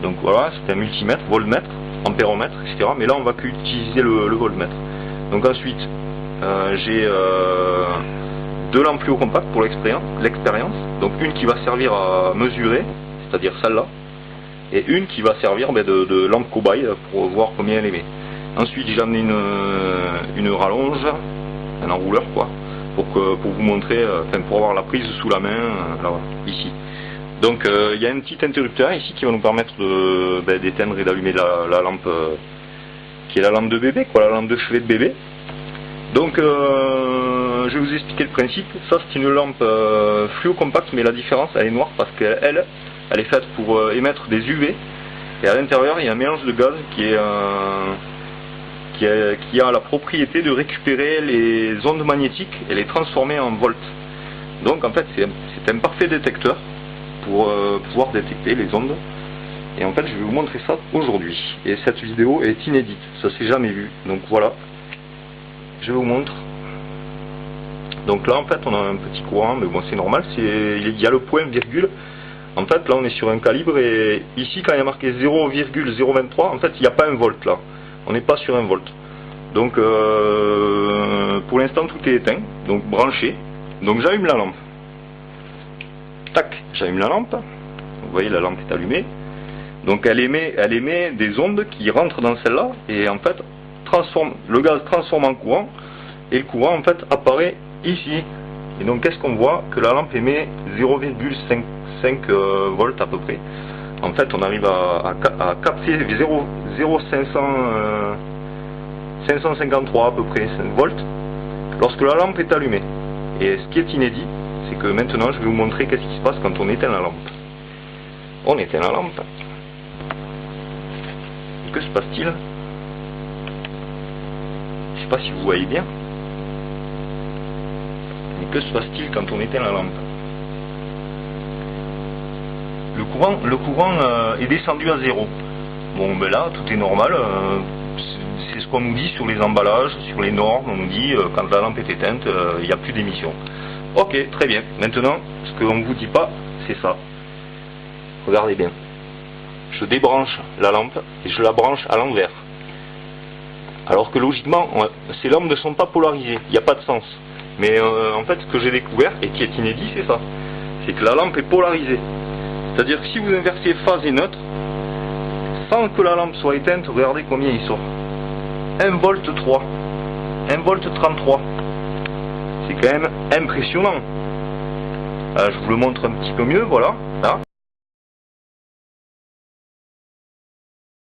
Donc voilà, c'est un multimètre, voltmètre, ampéromètre, etc. Mais là on va qu'utiliser le voltmètre. Donc ensuite, j'ai deux lampes fluo compactes pour l'expérience. Donc une qui va servir à mesurer, c'est-à-dire celle-là, et une qui va servir de lampe cobaye pour voir combien elle émet. Ensuite j'ai amené une rallonge, un enrouleur quoi, pour vous montrer, pour avoir la prise sous la main, là, ici. Donc il y a un petit interrupteur ici qui va nous permettre d'éteindre et d'allumer la lampe qui est la lampe de bébé, quoi, la lampe de chevet de bébé. Donc je vais vous expliquer le principe. Ça c'est une lampe fluo compacte, mais la différence elle est noire parce qu'elle est faite pour émettre des UV, et à l'intérieur il y a un mélange de gaz qui a la propriété de récupérer les ondes magnétiques et les transformer en volts. Donc en fait c'est un parfait détecteur pour pouvoir détecter les ondes. Et en fait je vais vous montrer ça aujourd'hui. Et cette vidéo est inédite, ça s'est jamais vu. Donc voilà, je vous montre. Donc là en fait on a un petit courant, mais bon c'est normal, il y a le point virgule. En fait là on est sur un calibre, et ici quand il y a marqué 0,023, en fait il n'y a pas un volt là. On n'est pas sur un volt. Donc pour l'instant tout est éteint, donc branché. Donc j'allume la lampe. Tac, j'allume la lampe. Vous voyez la lampe est allumée. Donc elle émet des ondes qui rentrent dans celle-là, et en fait le gaz transforme en courant, et le courant en fait apparaît ici. Et donc qu'est-ce qu'on voit? Que la lampe émet 0,5 volts à peu près. En fait on arrive à capter 553 à peu près 5 volts lorsque la lampe est allumée. Et ce qui est inédit, c'est que maintenant je vais vous montrer qu'est-ce qui se passe quand on éteint la lampe. On éteint la lampe. Que se passe-t-il? Je ne sais pas si vous voyez bien. Mais que se passe-t-il quand on éteint la lampe? Le courant est descendu à 0. Bon ben là tout est normal. C'est ce qu'on nous dit sur les emballages, sur les normes. On nous dit quand la lampe est éteinte, il n'y a plus d'émission. Ok, très bien. Maintenant, ce qu'on ne vous dit pas, c'est ça. Regardez bien. Je débranche la lampe et je la branche à l'envers. Alors que logiquement, ces lampes ne sont pas polarisées. Il n'y a pas de sens. Mais en fait, ce que j'ai découvert, et qui est inédit, c'est ça. C'est que la lampe est polarisée. C'est-à-dire que si vous inversez phase et neutre, sans que la lampe soit éteinte, regardez combien il sort. 1 volt 3. 1 volt 33. C'est quand même impressionnant. Je vous le montre un petit peu mieux, voilà.